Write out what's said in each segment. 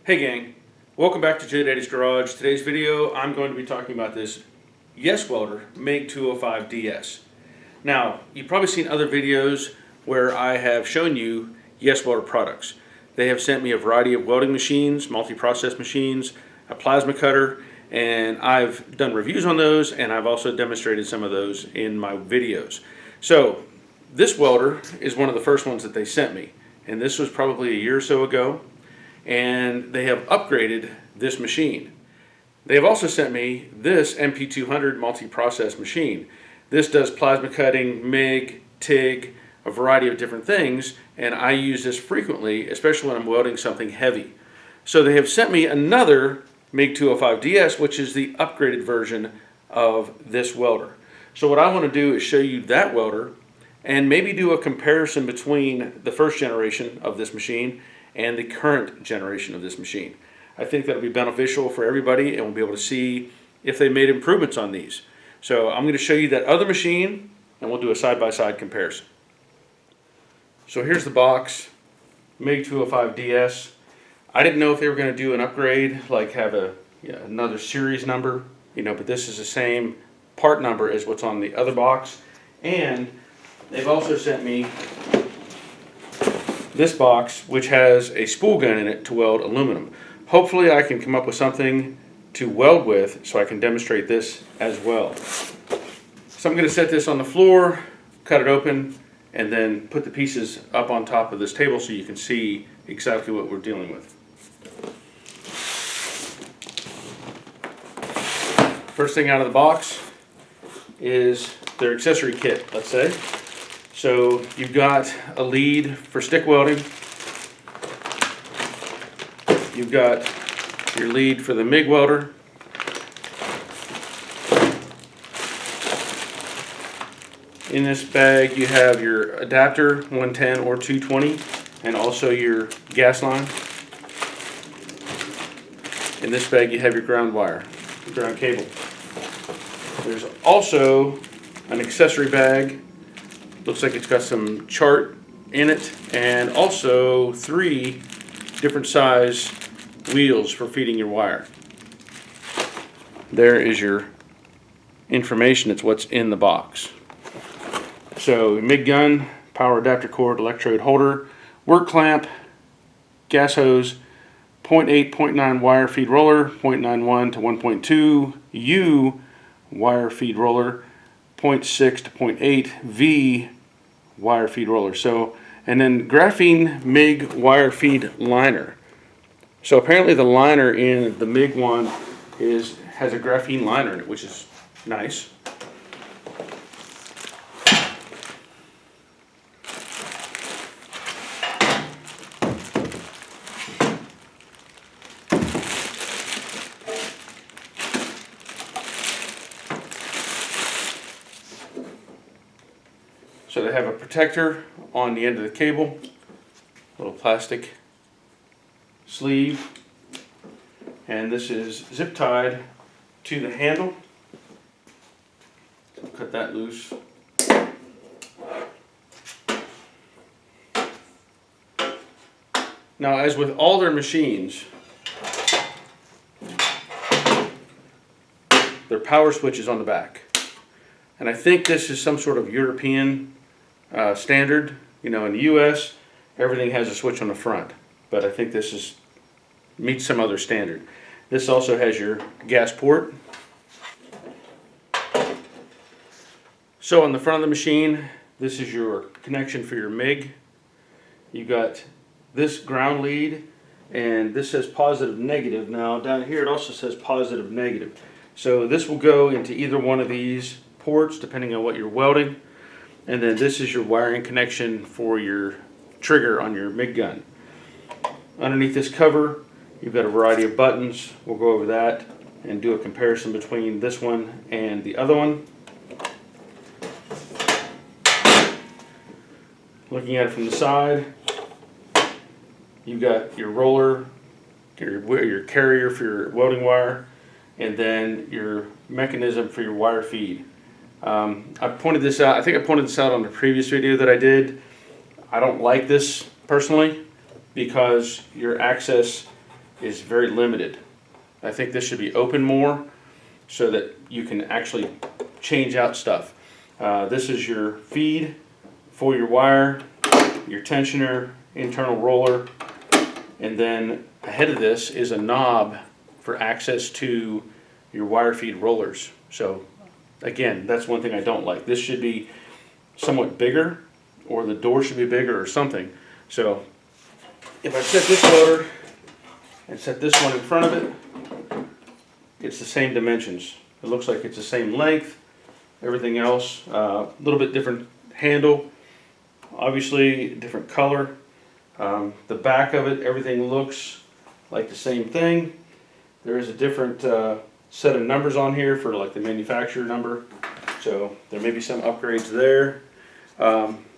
Hey gang, welcome back to J Daddy's Garage. Today's video I'm going to be talking about this YesWelder Mig-205DS. Now, you've probably seen other videos where I have shown you YesWelder products. They have sent me a variety of welding machines, multi-process machines, a plasma cutter, and I've done reviews on those, and I've also demonstrated some of those in my videos. So this welder is one of the first ones that they sent me, and this was probably a year or so ago. And they have upgraded this machine. They have also sent me this MP200 multi-process machine. This does plasma cutting, MIG, TIG, a variety of different things, and I use this frequently, especially when I'm welding something heavy. So they have sent me another Mig-205DS, which is the upgraded version of this welder. So what I want to do is show you that welder and maybe do a comparison between the first generation of this machine and the current generation of this machine. I think that'll be beneficial for everybody, and we'll be able to see if they made improvements on these. So I'm going to show you that other machine, and we'll do a side-by-side comparison. So here's the box, Mig-205DS. I didn't know if they were going to do an upgrade, like have another series number, but this is the same part number as what's on the other box. And they've also sent me this box, which has a spool gun in it to weld aluminum. Hopefully I can come up with something to weld with so I can demonstrate this as well. So I'm going to set this on the floor, cut it open, and then put the pieces up on top of this table so you can see exactly what we're dealing with. First thing out of the box is their accessory kit, let's say. So you've got a lead for stick welding. You've got your lead for the MIG welder. In this bag you have your adapter, 110 or 220, and also your gas line. In this bag you have your ground wire, your ground cable. There's also an accessory bag. Looks like it's got some chart in it, and also 3 different size wheels for feeding your wire. There is your information. It's what's in the box. So MIG gun, power adapter cord, electrode holder, work clamp, gas hose, 0.8, 0.9 wire feed roller, 0.91 to 1.2 U wire feed roller, 0.6 to 0.8 V wire feed roller. So, and then graphene MIG wire feed liner. So apparently the liner in the MIG one has a graphene liner in it, which is nice. So they have a protector on the end of the cable, a little plastic sleeve, and this is zip tied to the handle. So cut that loose. Now, as with all their machines, their power switch is on the back. And I think this is some sort of European standard. In the US, everything has a switch on the front, but I think this meets some other standard. This also has your gas port. So on the front of the machine, this is your connection for your MIG. You got this ground lead, and this says positive negative. Now down here it also says positive negative. So this will go into either one of these ports depending on what you're welding. And then this is your wiring connection for your trigger on your MIG gun. Underneath this cover, you've got a variety of buttons. We'll go over that and do a comparison between this one and the other one. Looking at it from the side, you've got your roller, your carrier for your welding wire, and then your mechanism for your wire feed. I pointed this out. I think I pointed this out on the previous video that I did. I don't like this personally because your access is very limited. I think this should be open more so that you can actually change out stuff. This is your feed for your wire, your tensioner, internal roller, and then ahead of this is a knob for access to your wire feed rollers. So again, that's one thing I don't like. This should be somewhat bigger, or the door should be bigger or something. So if I set this welder and set this one in front of it, it's the same dimensions. It looks like it's the same length, everything else, a little bit different handle, obviously different color. The back of it, everything looks like the same thing. There is a different set of numbers on here for like the manufacturer number, so there may be some upgrades there.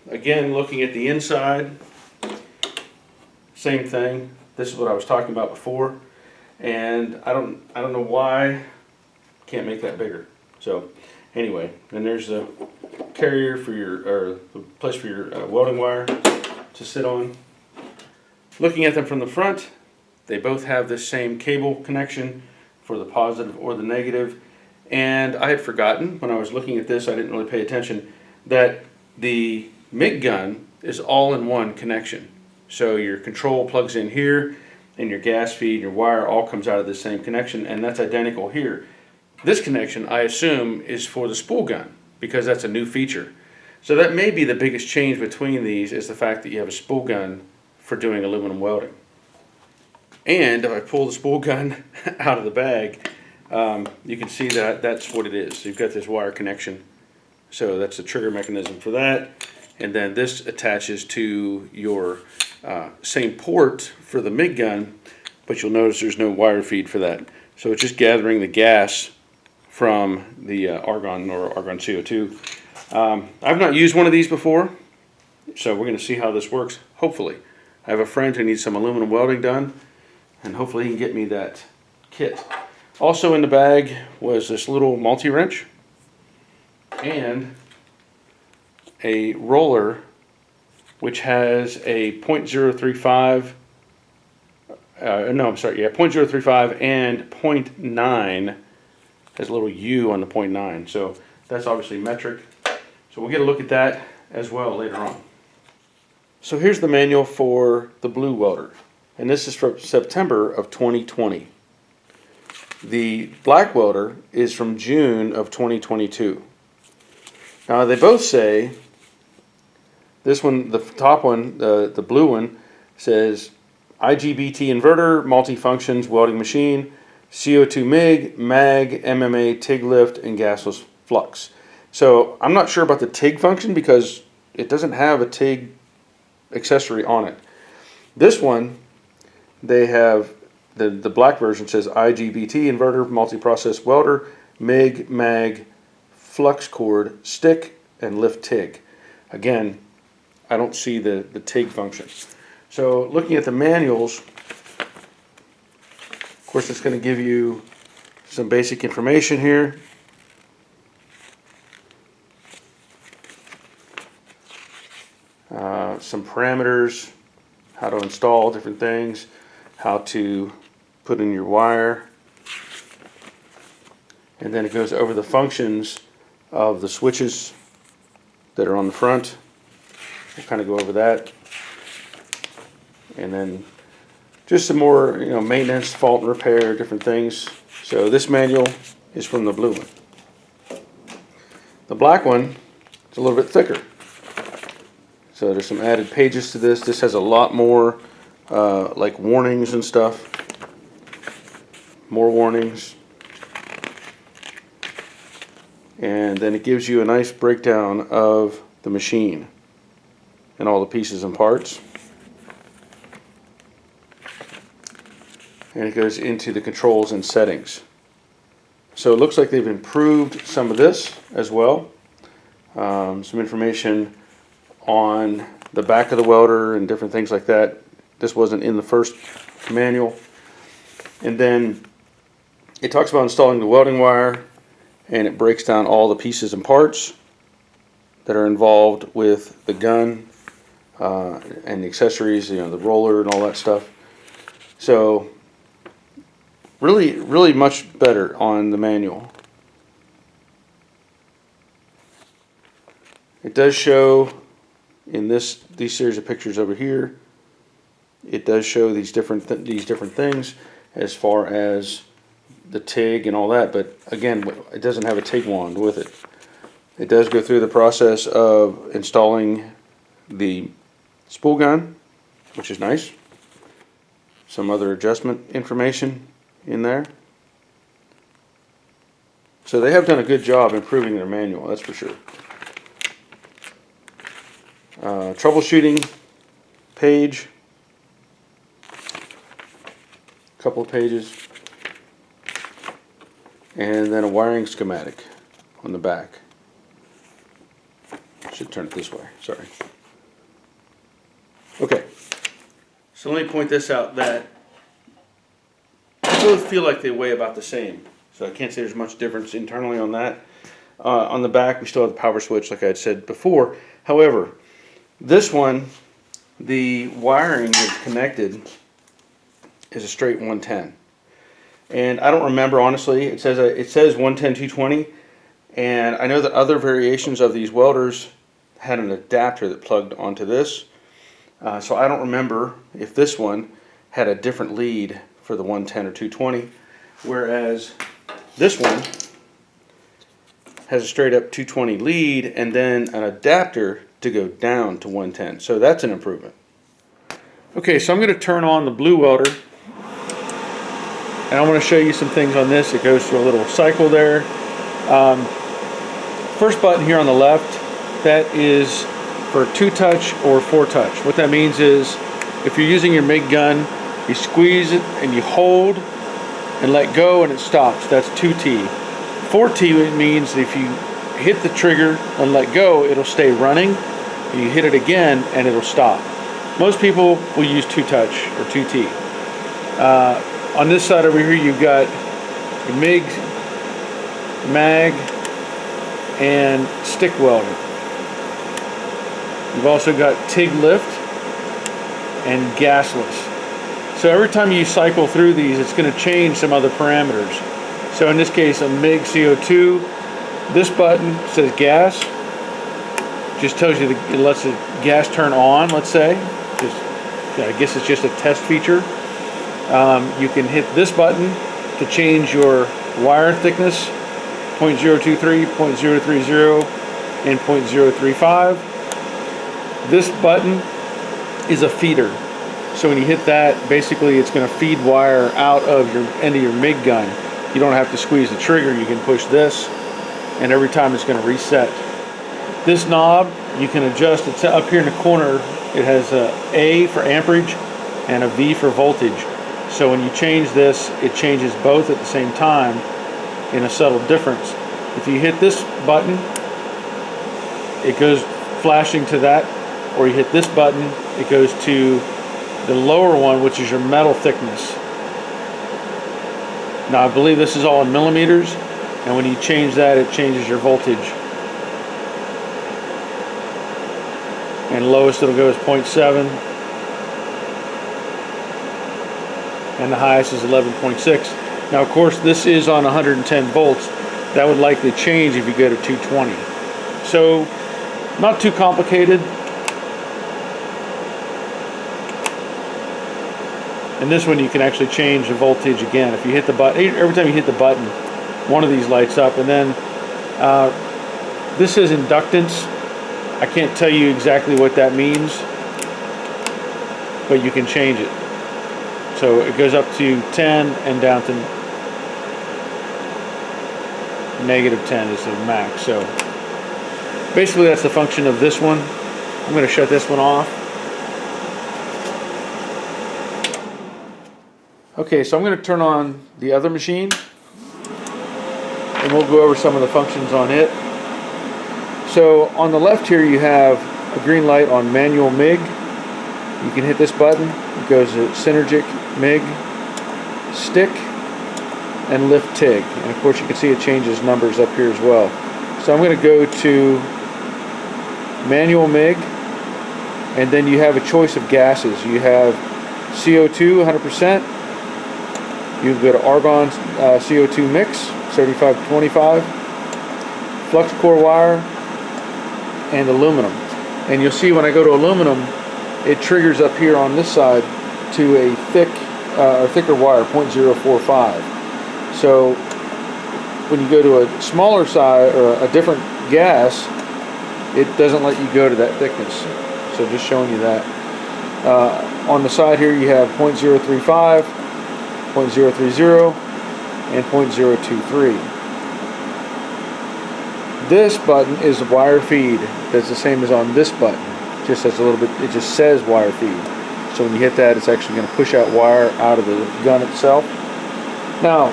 Again, looking at the inside, same thing. This is what I was talking about before, and I don't know why can't make that bigger. So anyway, then there's the carrier for your, or the place for your welding wire to sit on. Looking at them from the front, they both have this same cable connection for the positive or the negative. And I had forgotten, when I was looking at this, I didn't really pay attention, that the MIG gun is all in one connection. So your control plugs in here, and your gas feed, your wire, all comes out of the same connection, and that's identical here. This connection, I assume, is for the spool gun, because that's a new feature. So that may be the biggest change between these, is the fact that you have a spool gun for doing aluminum welding. And if I pull the spool gun out of the bag, you can see that that's what it is. You've got this wire connection. So that's the trigger mechanism for that. And then this attaches to your same port for the MIG gun, but you'll notice there's no wire feed for that. So it's just gathering the gas from the argon or argon CO2. I've not used one of these before, so we're going to see how this works, hopefully. I have a friend who needs some aluminum welding done, and hopefully he can get me that kit. Also in the bag was this little multi-wrench and a roller which has a 0.035 0.035 and 0.9, has a little U on the 0.9, so that's obviously metric. So we'll get a look at that as well later on. So here's the manual for the blue welder, and this is from September of 2020. The black welder is from June of 2022. Now they both say, this one, the top one, the blue one, says IGBT inverter, multi-functions welding machine, CO2 MIG, MAG, MMA, TIG lift, and gasless flux. So I'm not sure about the TIG function because it doesn't have a TIG accessory on it. This one, they have, the black version says IGBT inverter, multi-process welder, MIG, MAG, flux cord, stick, and lift TIG. Again, I don't see the TIG function. So looking at the manuals, of course it's going to give you some basic information here. Some parameters, how to install different things, how to put in your wire, and then it goes over the functions of the switches that are on the front. We'll kind of go over that, and then just some more, maintenance, fault and repair, different things. So this manual is from the blue one. The black one is a little bit thicker. So there's some added pages to this. This has a lot more like warnings and stuff. More warnings. And then it gives you a nice breakdown of the machine and all the pieces and parts. And it goes into the controls and settings. So it looks like they've improved some of this as well. Some information on the back of the welder and different things like that. This wasn't in the first manual. And then it talks about installing the welding wire, and it breaks down all the pieces and parts that are involved with the gun and the accessories, the roller and all that stuff. So really much better on the manual. It does show in these series of pictures over here. It does show these different things as far as the TIG and all that, but again, it doesn't have a TIG wand with it. It does go through the process of installing the spool gun, which is nice. Some other adjustment information in there. So they have done a good job improving their manual, that's for sure. Troubleshooting page, a couple of pages, and then a wiring schematic on the back. Should turn it this way, sorry. Okay, so let me point this out, that both feel like they weigh about the same, so I can't say there's much difference internally on that. On the back we still have the power switch like I had said before. However, this one, the wiring that's connected is a straight 110, and I don't remember honestly. It says 110 220, and I know that other variations of these welders had an adapter that plugged onto this, so I don't remember if this one had a different lead for the 110 or 220, whereas this one has a straight up 220 lead and then an adapter to go down to 110. So that's an improvement. Okay, so I'm going to turn on the blue welder, and I want to show you some things on this. It goes through a little cycle there. First button here on the left, that is for 2-touch or 4-touch. What that means is if you're using your MIG gun, you squeeze it and you hold and let go and it stops. That's 2T. 4T means if you hit the trigger and let go, it'll stay running, and you hit it again and it'll stop. Most people will use 2-touch or 2T. On this side over here you've got MIG, mag, and stick welding. You've also got TIG lift and gasless. So every time you cycle through these, it's going to change some other parameters. So in this case, a MIG CO2, this button says gas. Just tells you it lets the gas turn on, let's say. I guess it's just a test feature. You can hit this button to change your wire thickness, 0.023, 0.030, and 0.035. This button is a feeder. So when you hit that, basically it's going to feed wire out of your end of your MIG gun. You don't have to squeeze the trigger. You can push this, and every time it's going to reset. This knob you can adjust. It's up here in the corner. It has a A for amperage and a V for voltage. So when you change this, it changes both at the same time in a subtle difference. If you hit this button, it goes flashing to that, or you hit this button, it goes to the lower one, which is your metal thickness. Now I believe this is all in millimeters, and when you change that, it changes your voltage. And lowest it'll go is 0.7, and the highest is 11.6. Now of course this is on 110 volts. That would likely change if you go to 220. So not too complicated. And this one you can actually change the voltage again. If you hit the button, every time you hit the button, one of these lights up. And then this is inductance. I can't tell you exactly what that means, but you can change it. So it goes up to 10 and down to -10 is the max. So basically that's the function of this one. I'm going to shut this one off. Okay, so I'm going to turn on the other machine, and we'll go over some of the functions on it. So on the left here you have a green light on manual MIG. You can hit this button. It goes to synergic, MIG, stick, and lift TIG. And of course you can see it changes numbers up here as well. So I'm going to go to manual MIG, and then you have a choice of gases. You have CO2 100%, You can go to argon CO2 mix 3525, flux core wire, and aluminum. And you'll see when I go to aluminum, it triggers up here on this side to a thicker wire, 0.045. So when you go to a smaller size or a different gas, it doesn't let you go to that thickness. So just showing you that. On the side here you have 0.035, 0.030, and 0.023. This button is wire feed. That's the same as on this button. Just has a little bit, it just says wire feed. So when you hit that, it's actually going to push out wire out of the gun itself. Now,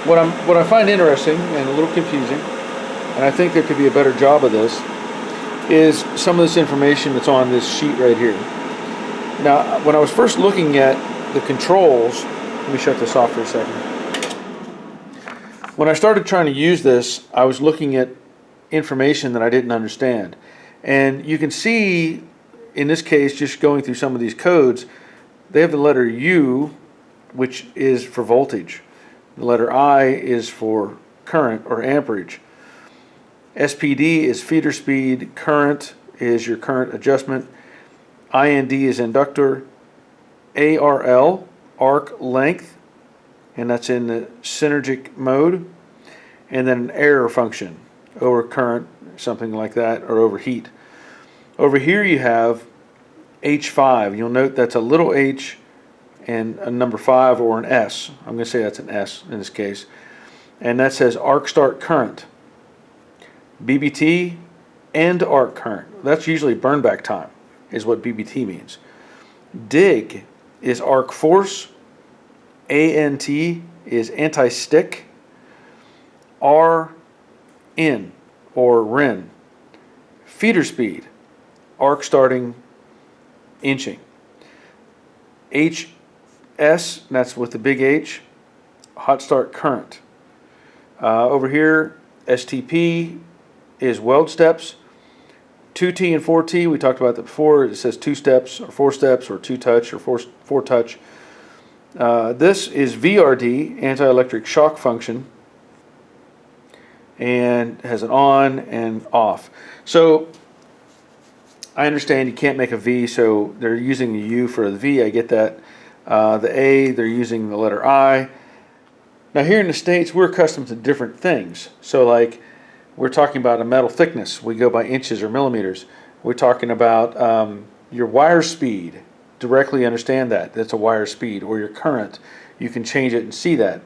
what I find interesting and a little confusing, and I think there could be a better job of this, is some of this information that's on this sheet right here. Now, when I was first looking at the controls, let me shut this off for a second. When I started trying to use this, I was looking at information that I didn't understand. And you can see, in this case, just going through some of these codes, they have the letter U, which is for voltage. The letter I is for current or amperage. SPD is feeder speed. Current is your current adjustment. IND is inductor. ARL, arc length, and that's in the synergic mode. And then an error function, over current, something like that, or overheat. Over here you have H5. You'll note that's a little h and a number 5 or an S. I'm going to say that's an S in this case. And that says arc start current. BBT, end arc current. That's usually burn back time, is what BBT means. DIG is arc force. ANT is anti-stick. RIN or RIN, feeder speed, arc starting inching. HS, that's with the big H, hot start current. Over here, STP is weld steps. 2T and 4T, we talked about that before. It says 2 steps or 4 steps or 2 touch or 4 touch. This is VRD, anti-electric shock function, and has an on and off. So I understand you can't make a V, so they're using the U for the V. I get that. The A, they're using the letter I. Now here in the States, we're accustomed to different things. So like we're talking about a metal thickness. We go by inches or millimeters. We're talking about your wire speed. Directly understand that. That's a wire speed, or your current. You can change it and see that.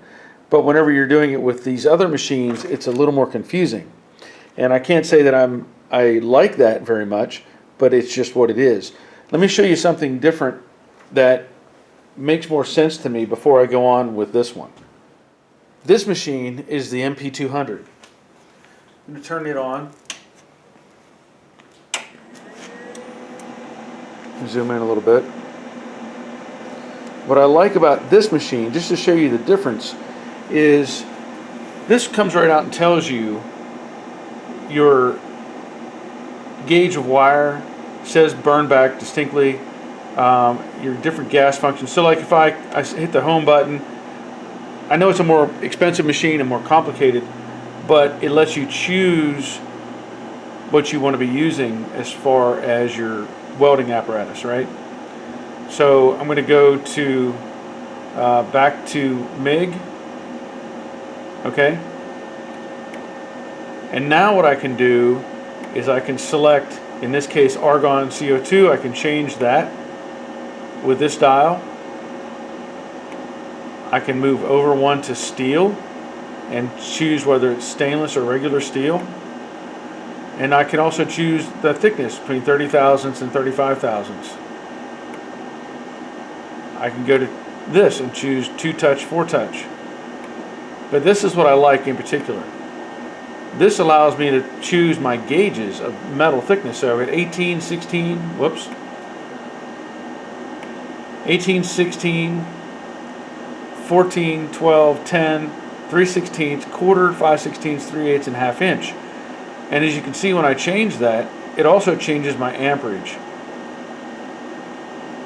But whenever you're doing it with these other machines, it's a little more confusing. And I can't say that I like that very much, but it's just what it is. Let me show you something different that makes more sense to me before I go on with this one. This machine is the MP200. I'm going to turn it on. Zoom in a little bit. What I like about this machine, just to show you the difference, is this comes right out and tells you your gauge of wire, says burn back distinctly, your different gas functions. So like if I hit the home button, I know it's a more expensive machine and more complicated, but it lets you choose what you want to be using as far as your welding apparatus, right? So I'm going to go to back to MIG. Okay, and now what I can do is I can select, in this case, argon CO2. I can change that with this dial. I can move over one to steel and choose whether it's stainless or regular steel. And I can also choose the thickness between 30 thousandths and 35 thousandths. I can go to this and choose 2 touch, 4 touch. But this is what I like in particular. This allows me to choose my gauges of metal thickness. So at 18, 16, whoops, 18, 16, 14, 12, 10, 3/16, quarter, 5/16, 3/8, and ½ inch. And as you can see, when I change that, it also changes my amperage.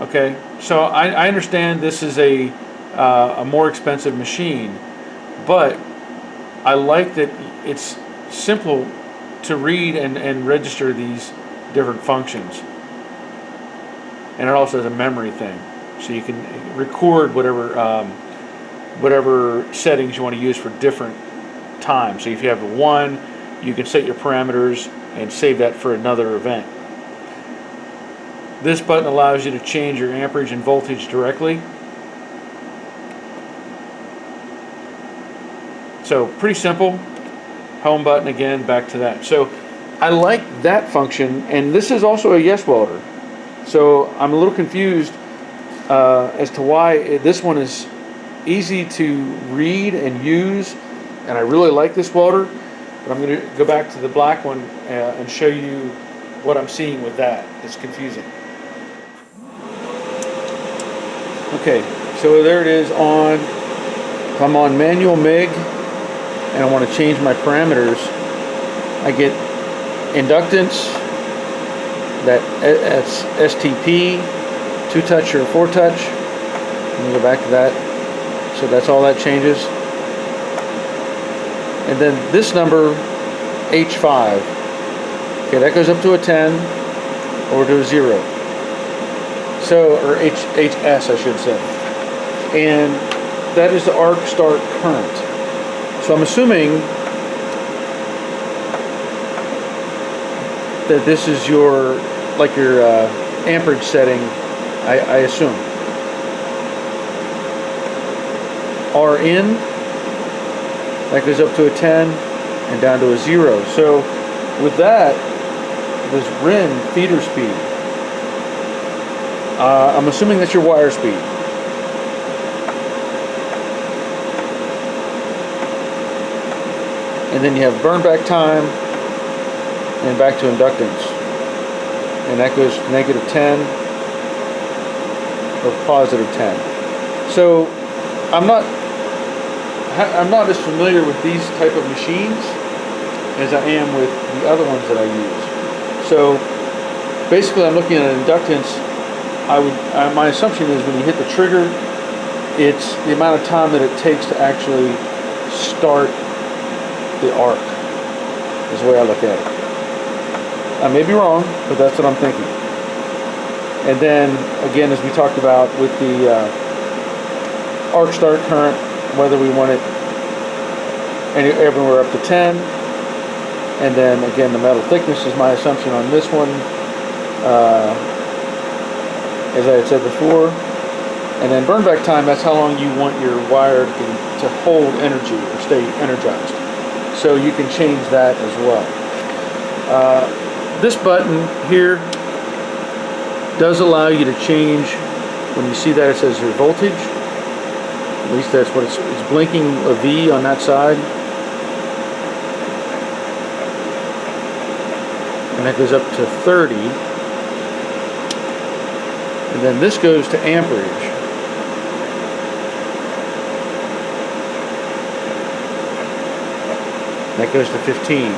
Okay, so I understand this is a a more expensive machine, but I like that it's simple to read and register these different functions. And it also has a memory thing, so you can record whatever settings you want to use for different times. So if you have a 1, you can set your parameters and save that for another event. This button allows you to change your amperage and voltage directly. So pretty simple. Home button again, back to that. So I like that function, and this is also a YesWelder. So I'm a little confused as to why this one is easy to read and use, and I really like this welder. But I'm going to go back to the black one and show you what I'm seeing with that. It's confusing. Okay, so there it is on. If I'm on manual MIG and I want to change my parameters, I get inductance, that's STP, 2-touch or 4-touch. Let me go back to that. So that's all that changes. And then this number, H5, okay, that goes up to a 10 or to a 0. So, or HS, I should say. And that is the arc start current. So I'm assuming that this is your amperage setting, I assume. RN, that goes up to a 10 and down to a 0. So with that, this RIN feeder speed, I'm assuming that's your wire speed. And then you have burn back time and back to inductance. And that goes -10 or +10. So I'm not as familiar with these type of machines as I am with the other ones that I use. So basically I'm looking at an inductance. My assumption is when you hit the trigger, it's the amount of time that it takes to actually start the arc, is the way I look at it. I may be wrong, but that's what I'm thinking. And then again, as we talked about with the arc start current, whether we want it everywhere up to 10, and then again the metal thickness is my assumption on this one, as I had said before. And then burn back time, that's how long you want your wire to hold energy or stay energized. So you can change that as well. This button here does allow you to change. When you see that, it says your voltage. At least that's what it's blinking a V on that side. And that goes up to 30. And then this goes to amperage. That goes to 15.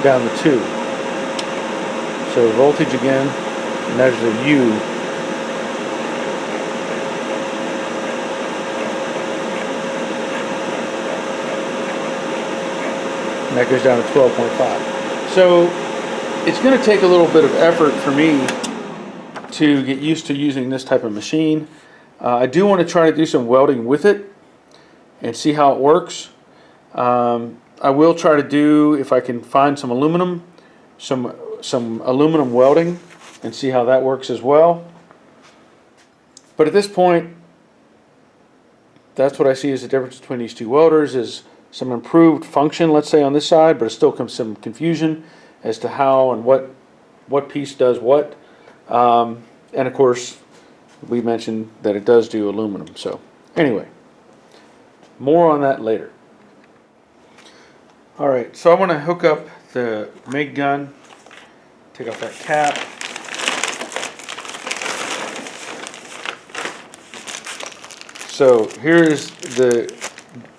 Down to 2. So voltage again, and there's a U. And that goes down to 12.5. So it's going to take a little bit of effort for me to get used to using this type of machine. I do want to try to do some welding with it and see how it works. I will try to do, if I can find some aluminum, some aluminum welding, and see how that works as well. But at this point, that's what I see as the difference between these two welders, is some improved function, let's say, on this side, but it still comes some confusion as to how and what piece does what. And of course, we mentioned that it does do aluminum. So anyway, more on that later. All right, so I want to hook up the MIG gun, take off that cap. So here is the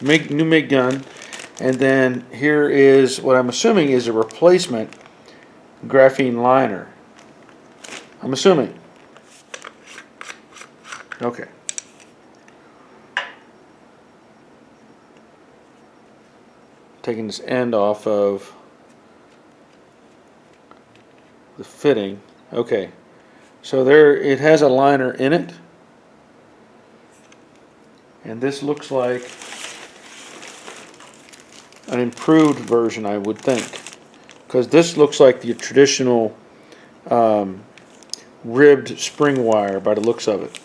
new MIG gun, and then here is what I'm assuming is a replacement graphene liner. I'm assuming. Okay. Taking this end off of the fitting. Okay. So there, it has a liner in it. And this looks like an improved version, I would think. Because this looks like the traditional ribbed spring wire by the looks of it.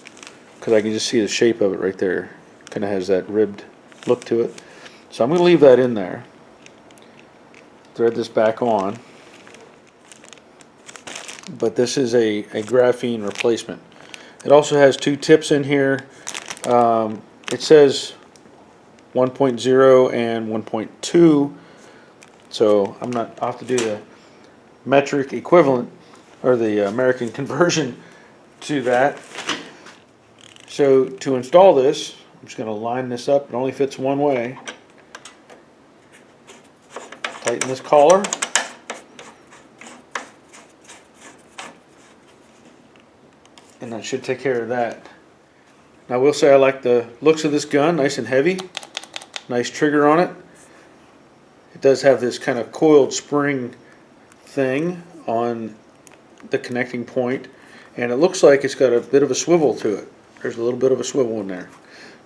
Because I can just see the shape of it right there. Kind of has that ribbed look to it. So I'm going to leave that in there. Thread this back on. But this is a graphene replacement. It also has two tips in here. It says 1.0 and 1.2. So I'll have to do the metric equivalent, or the American conversion to that. So to install this, I'm just going to line this up. It only fits one way. Tighten this collar. And that should take care of that. Now I will say I like the looks of this gun, nice and heavy. Nice trigger on it. It does have this kind of coiled spring thing on the connecting point, and it looks like it's got a bit of a swivel to it. There's a little bit of a swivel in there.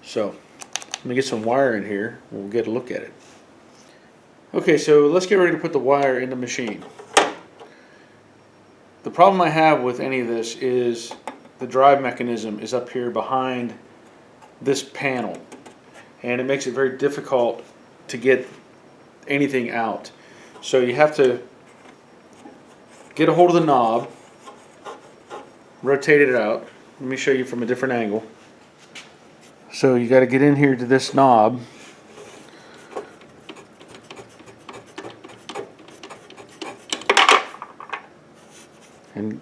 So let me get some wire in here. We'll get a look at it. Okay, so let's get ready to put the wire in the machine. The problem I have with any of this is the drive mechanism is up here behind this panel, and it makes it very difficult to get anything out. So you have to get a hold of the knob, rotate it out. Let me show you from a different angle. So you got to get in here to this knob, and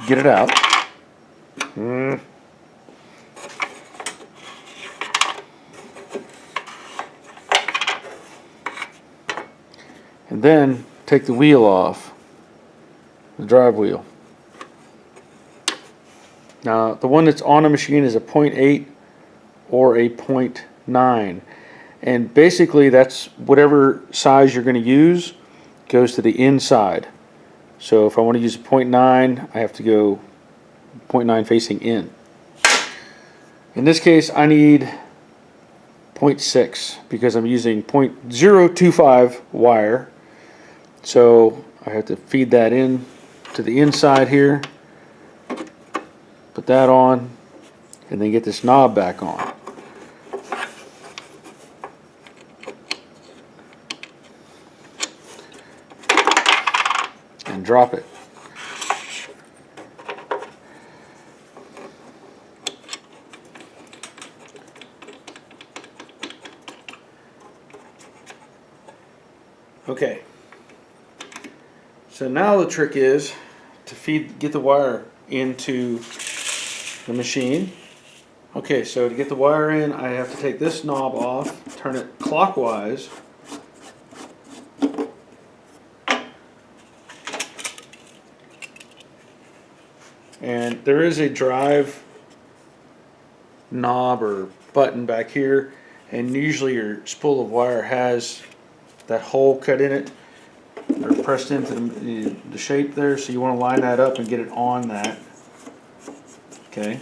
get it out. And then take the wheel off, the drive wheel. Now the one that's on a machine is a 0.8 or a 0.9, and basically that's whatever size you're going to use goes to the inside. So if I want to use a 0.9, I have to go 0.9 facing in. In this case I need 0.6 because I'm using 0.025 wire. So I have to feed that in to the inside here, put that on, and then get this knob back on. And drop it. Okay. So now the trick is to get the wire into the machine. Okay, so to get the wire in, I have to take this knob off, turn it clockwise, and there is a drive knob or button back here, and usually your spool of wire has that hole cut in it or pressed into the shape there, so you want to line that up and get it on that. Okay,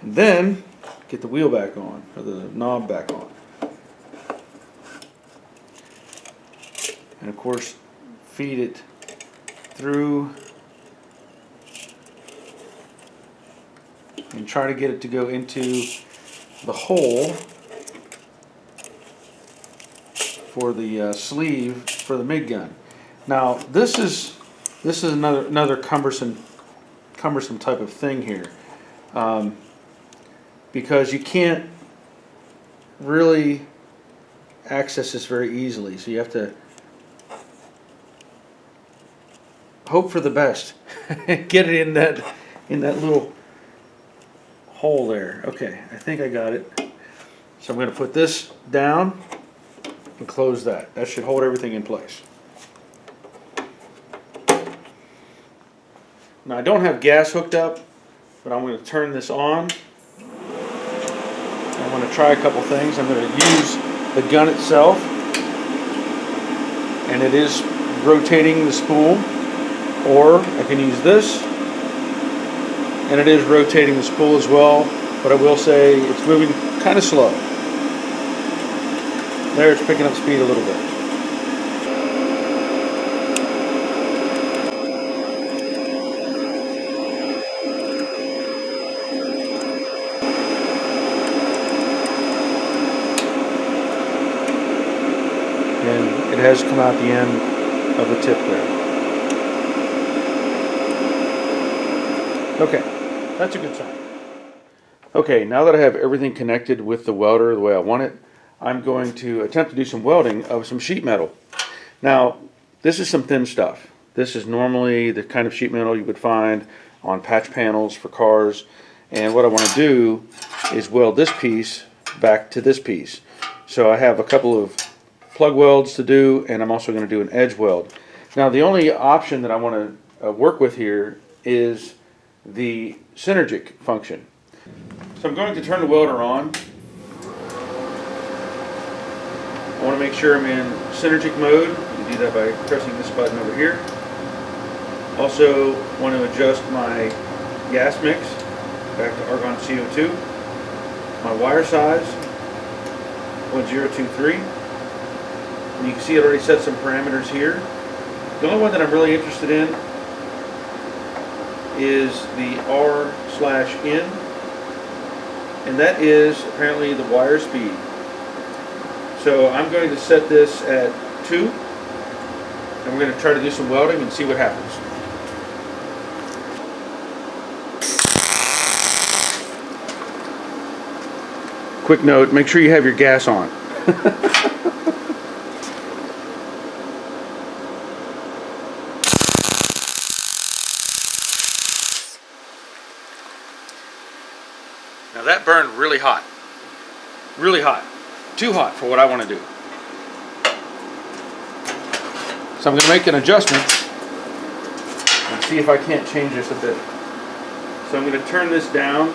and then get the wheel back on, or the knob back on, and of course feed it through and try to get it to go into the hole for the sleeve for the MIG gun. Now this is another cumbersome type of thing here, because you can't really access this very easily. So you have to hope for the best. Get it in that little hole there. Okay, I think I got it. So I'm going to put this down and close that. That should hold everything in place. Now I don't have gas hooked up, but I'm going to turn this on. I'm going to try a couple things. I'm going to use the gun itself, and it is rotating the spool, or I can use this, and it is rotating the spool as well, but I will say it's moving kind of slow. There, it's picking up speed a little bit. And it has come out the end of the tip there. Okay, that's a good sign. Okay, now that I have everything connected with the welder the way I want it, I'm going to attempt to do some welding of some sheet metal. Now, this is some thin stuff. This is normally the kind of sheet metal you would find on patch panels for cars. And what I want to do is weld this piece back to this piece. So I have a couple of plug welds to do, and I'm also going to do an edge weld. Now the only option that I want to work with here is the synergic function. So I'm going to turn the welder on. I want to make sure I'm in synergic mode. You can do that by pressing this button over here. Also want to adjust my gas mix back to argon CO2. My wire size 1023. And you can see it already set some parameters here. The only one that I'm really interested in is the R/N, and that is apparently the wire speed. So I'm going to set this at 2, and we're going to try to do some welding and see what happens. Quick note, make sure you have your gas on. Now that burned really hot. Really hot. Too hot for what I want to do. So I'm going to make an adjustment and see if I can't change this a bit. So I'm going to turn this down.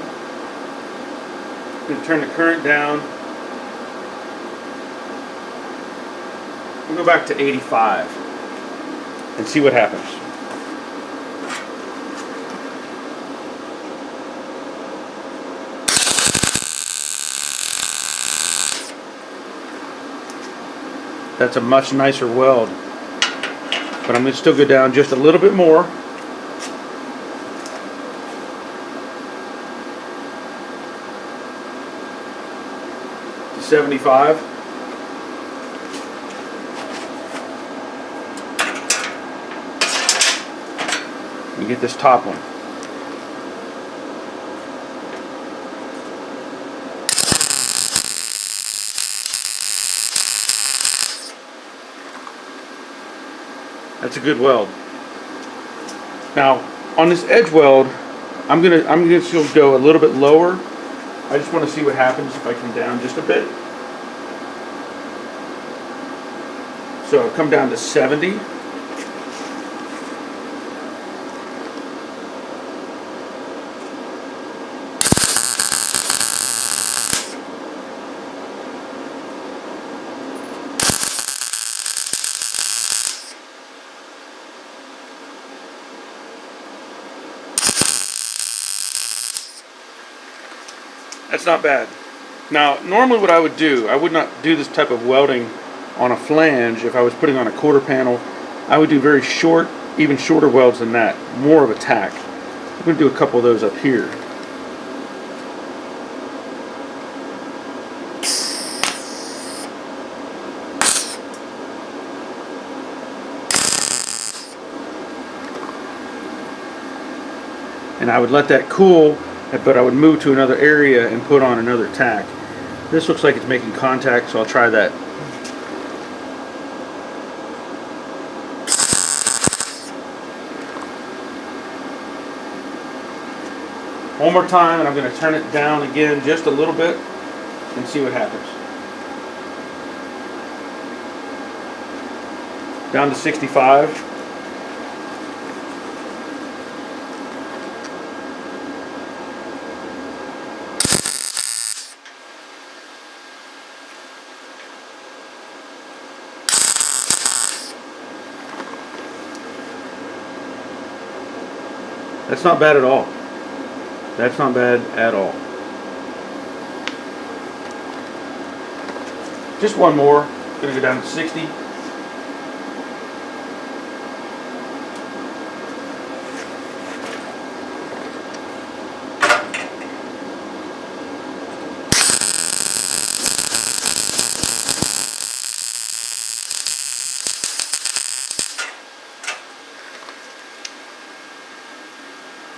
I'm going to turn the current down. We'll go back to 85 and see what happens. That's a much nicer weld, but I'm going to still go down just a little bit more. To 75. You get this top one. That's a good weld. Now, on this edge weld, I'm gonna still go a little bit lower. I just want to see what happens if I come down just a bit. So I'll come down to 70. That's not bad. Now, normally what I would do, I would not do this type of welding on a flange if I was putting on a quarter panel. I would do very short, even shorter welds than that, more of a tack. I'm going to do a couple of those up here. And I would let that cool, but I would move to another area and put on another tack. This looks like it's making contact, so I'll try that. One more time, and I'm going to turn it down again just a little bit and see what happens. Down to 65. That's not bad at all. That's not bad at all. Just one more. Gonna go down to 60.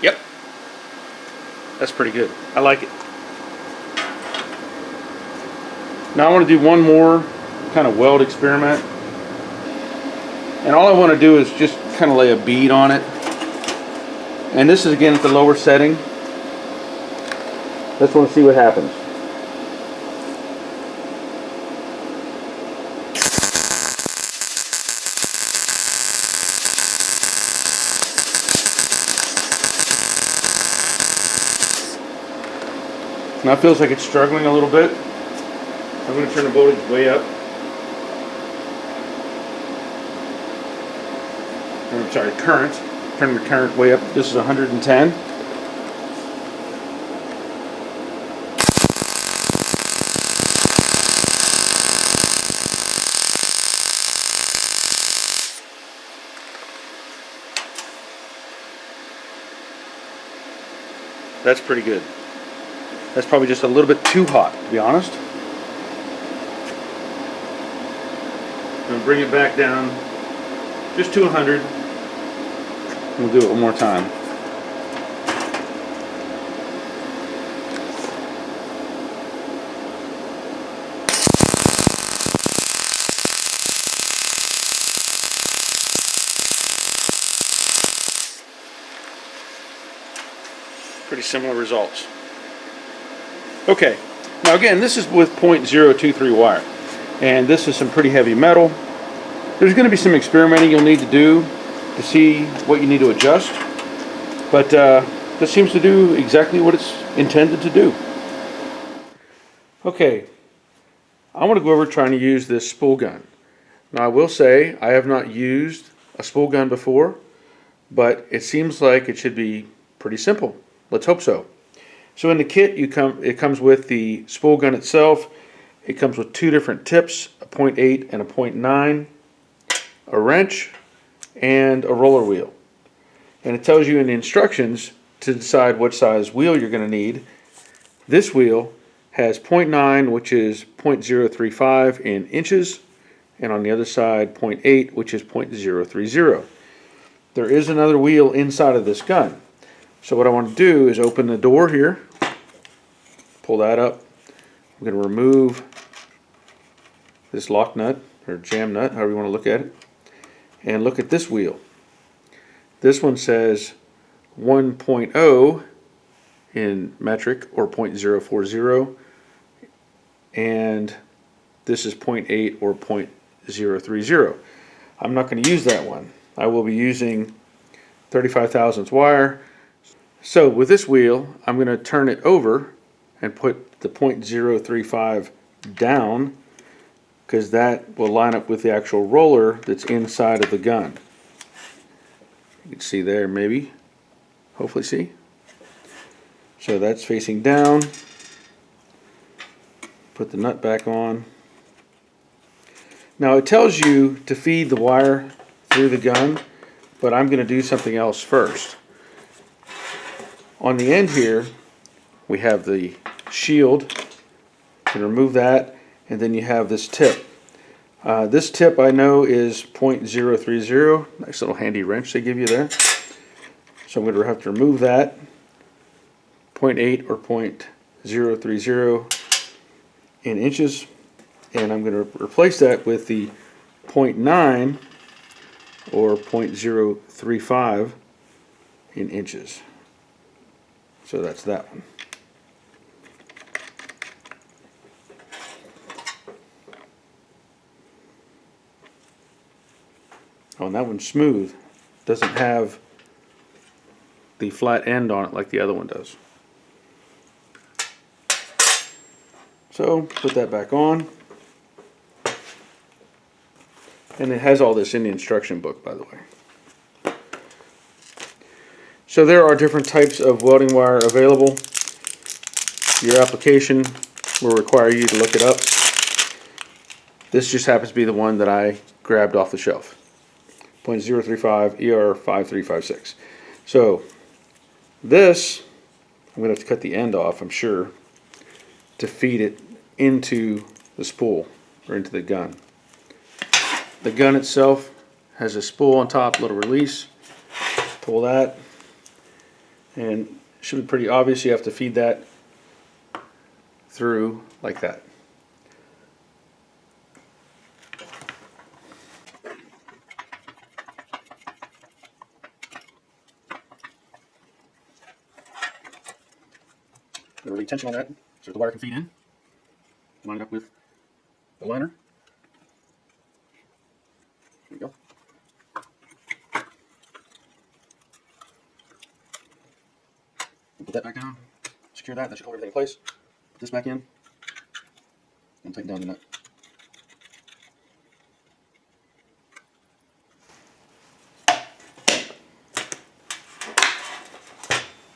Yep. That's pretty good. I like it. Now I want to do one more kind of weld experiment. And all I want to do is just kind of lay a bead on it. And this is again at the lower setting. Just want to see what happens. Now it feels like it's struggling a little bit. I'm going to turn the voltage way up. I'm sorry, current. Turn the current way up. This is 110. That's pretty good. That's probably just a little bit too hot, to be honest. I'm going to bring it back down just to 100. We'll do it one more time. Pretty similar results. Okay, now again, this is with 0.023 wire, and this is some pretty heavy metal. There's going to be some experimenting you'll need to do to see what you need to adjust, but this seems to do exactly what it's intended to do. Okay, I want to go over trying to use this spool gun. Now I will say I have not used a spool gun before, but it seems like it should be pretty simple. Let's hope so. So in the kit, it comes with the spool gun itself. It comes with two different tips, a 0.8 and a 0.9, a wrench, and a roller wheel. And it tells you in the instructions to decide what size wheel you're going to need. This wheel has 0.9, which is 0.035 in inches, and on the other side 0.8, which is 0.030. There is another wheel inside of this gun. So what I want to do is open the door here, pull that up. I'm going to remove this lock nut or jam nut, however you want to look at it, and look at this wheel. This one says 1.0 in metric or 0.040, and this is 0.8 or 0.030. I'm not going to use that one. I will be using 35 thousandths wire. So with this wheel, I'm going to turn it over and put the 0.035 down, because that will line up with the actual roller that's inside of the gun. You can see there, maybe, hopefully see. So that's facing down. Put the nut back on. Now it tells you to feed the wire through the gun, but I'm going to do something else first. On the end here, we have the shield. You can remove that, and then you have this tip. This tip I know is 0.030. Nice little handy wrench they give you there. So I'm going to have to remove that. 0.8 or 0.030 in inches, and I'm going to replace that with the 0.9 or 0.035 in inches. So that's that one. Oh, and that one's smooth. Doesn't have the flat end on it like the other one does. So put that back on. And it has all this in the instruction book, by the way. So there are different types of welding wire available. Your application will require you to look it up. This just happens to be the one that I grabbed off the shelf. 0.035 ER5356. So this, I'm going to have to cut the end off, I'm sure, to feed it into the spool or into the gun. The gun itself has a spool on top, little release. Pull that, and it should be pretty obvious. You have to feed that through like that. The relieve tension on that so the wire can feed in. Line it up with the liner. There we go. Put that back down. Secure that. That should hold everything in place. Put this back in. And tighten down the nut.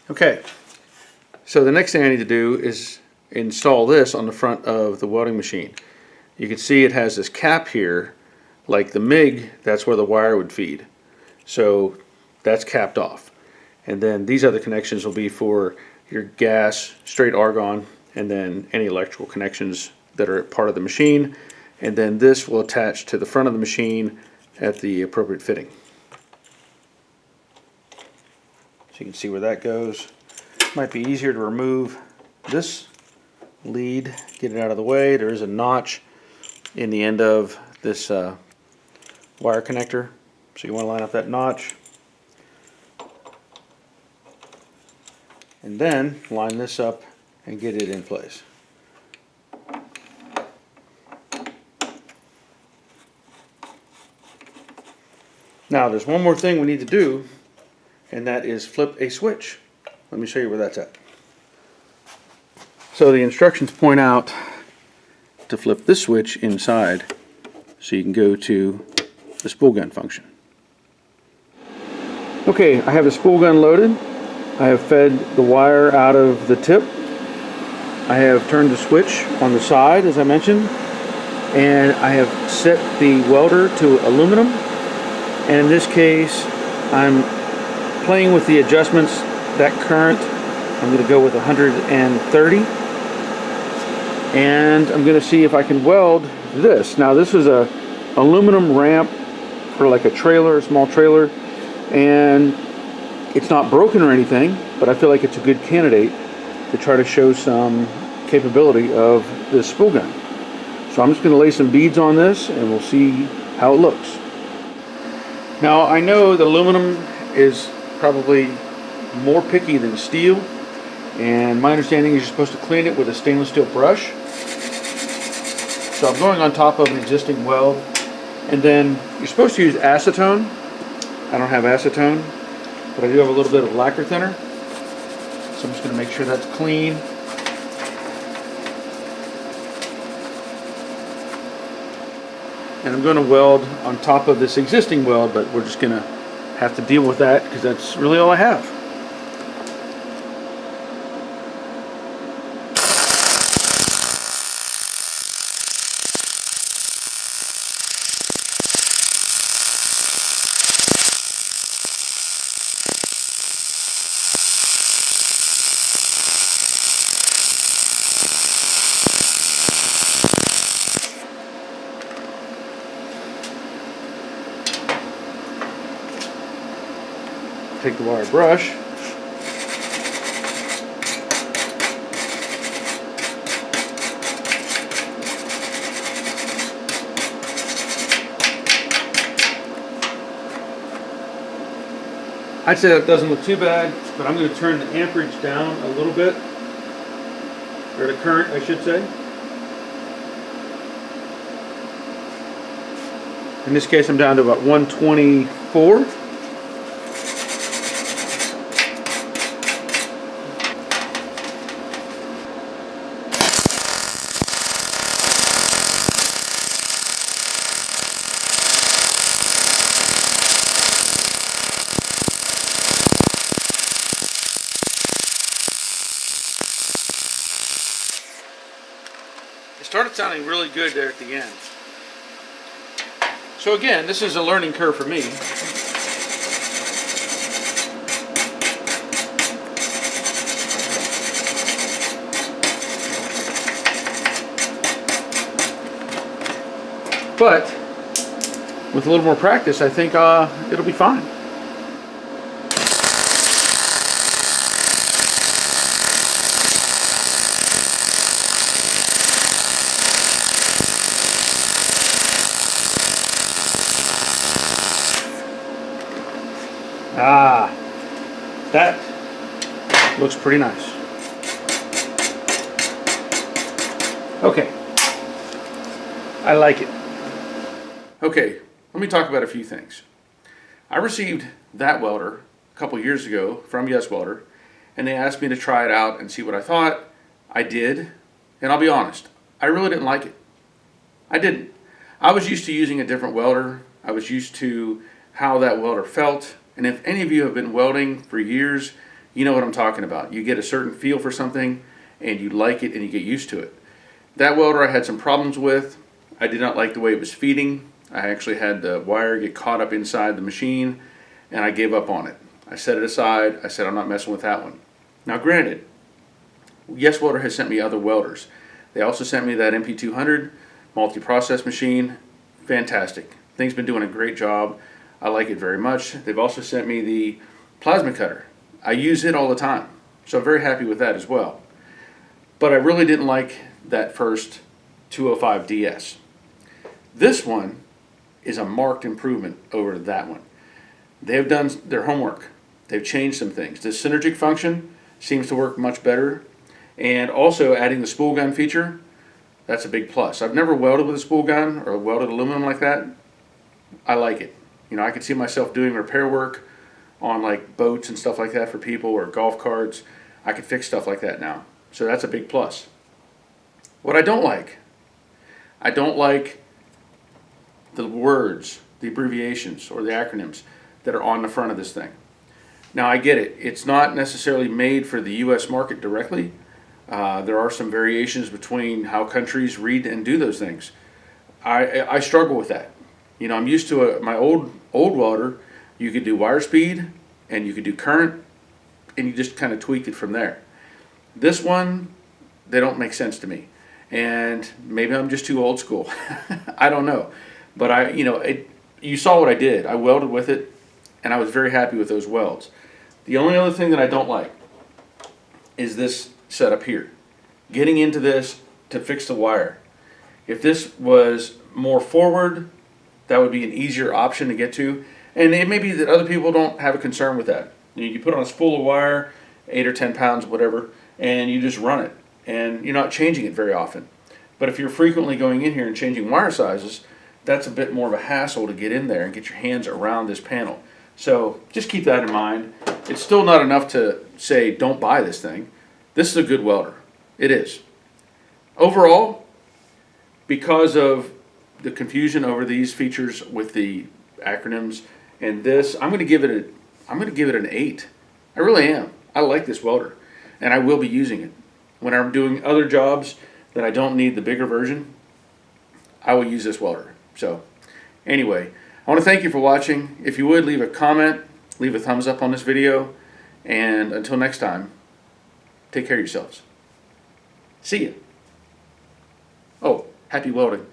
Okay. So the next thing I need to do is install this on the front of the welding machine. You can see it has this cap here, like the MIG, that's where the wire would feed. So that's capped off. And then these other connections will be for your gas, straight argon, and then any electrical connections that are part of the machine. And then this will attach to the front of the machine at the appropriate fitting. So you can see where that goes. Might be easier to remove this lead, get it out of the way. There is a notch in the end of this wire connector, so you want to line up that notch and then line this up and get it in place. Now there's one more thing we need to do, and that is flip a switch. Let me show you where that's at. So the instructions point out to flip this switch inside so you can go to the spool gun function. Okay, I have the spool gun loaded. I have fed the wire out of the tip. I have turned the switch on the side, as I mentioned, and I have set the welder to aluminum. And in this case, I'm playing with the adjustments. That current, I'm going to go with 130, and I'm going to see if I can weld this. Now this is a aluminum ramp for like a trailer, a small trailer, and it's not broken or anything, but I feel like it's a good candidate to try to show some capability of this spool gun. So I'm just going to lay some beads on this and we'll see how it looks. Now I know the aluminum is probably more picky than steel, and my understanding is you're supposed to clean it with a stainless steel brush. So I'm going on top of an existing weld, and then you're supposed to use acetone. I don't have acetone, but I do have a little bit of lacquer thinner, so I'm just going to make sure that's clean. And I'm going to weld on top of this existing weld, but we're just going to have to deal with that because that's really all I have. Take the wire brush, I'd say that doesn't look too bad, but I'm going to turn the amperage down a little bit, or the current I should say. In this case I'm down to about 124. started sounding really good there at the end. So again, this is a learning curve for me. But with a little more practice, I think it'll be fine. That looks pretty nice. Okay, I like it. Okay, let me talk about a few things. I received that welder a couple years ago from YesWelder, and they asked me to try it out and see what I thought. I did, and I'll be honest, I really didn't like it. I didn't. I was used to using a different welder. I was used to how that welder felt. And if any of you have been welding for years, you know what I'm talking about. You get a certain feel for something and you like it and you get used to it. That welder I had some problems with. I did not like the way it was feeding. I actually had the wire get caught up inside the machine and I gave up on it. I set it aside. I said I'm not messing with that one. Now granted, YesWelder has sent me other welders. They also sent me that MP200 multi-process machine. Fantastic. Thing's been doing a great job. I like it very much. They've also sent me the plasma cutter. I use it all the time, so I'm very happy with that as well. But I really didn't like that first 205DS. This one is a marked improvement over that one. They have done their homework. They've changed some things. The synergic function seems to work much better, and also adding the spool gun feature, that's a big plus. I've never welded with a spool gun or welded aluminum like that. I like it. You know, I could see myself doing repair work on like boats and stuff like that for people or golf carts. I could fix stuff like that now. So that's a big plus. What I don't like the words, the abbreviations, or the acronyms that are on the front of this thing. Now I get it. It's not necessarily made for the U.S. market directly. There are some variations between how countries read and do those things. I struggle with that. You know, I'm used to my old welder. You could do wire speed and you could do current and you just kind of tweaked it from there. This one, they don't make sense to me. And maybe I'm just too old school. I don't know. But you saw what I did. I welded with it and I was very happy with those welds. The only other thing that I don't like is this setup here. Getting into this to fix the wire. If this was more forward, that would be an easier option to get to. And it may be that other people don't have a concern with that. You put on a spool of wire, 8 or 10 pounds, whatever, and you just run it. And you're not changing it very often. But if you're frequently going in here and changing wire sizes, that's a bit more of a hassle to get in there and get your hands around this panel. So just keep that in mind. It's still not enough to say don't buy this thing. This is a good welder. It is. Overall, because of the confusion over these features with the acronyms and this, I'm going to give it an 8. I really am. I like this welder and I will be using it. When I'm doing other jobs that I don't need the bigger version, I will use this welder. So anyway, I want to thank you for watching. If you would, leave a comment, leave a thumbs up on this video, and until next time, take care of yourselves. See ya. Oh, happy welding.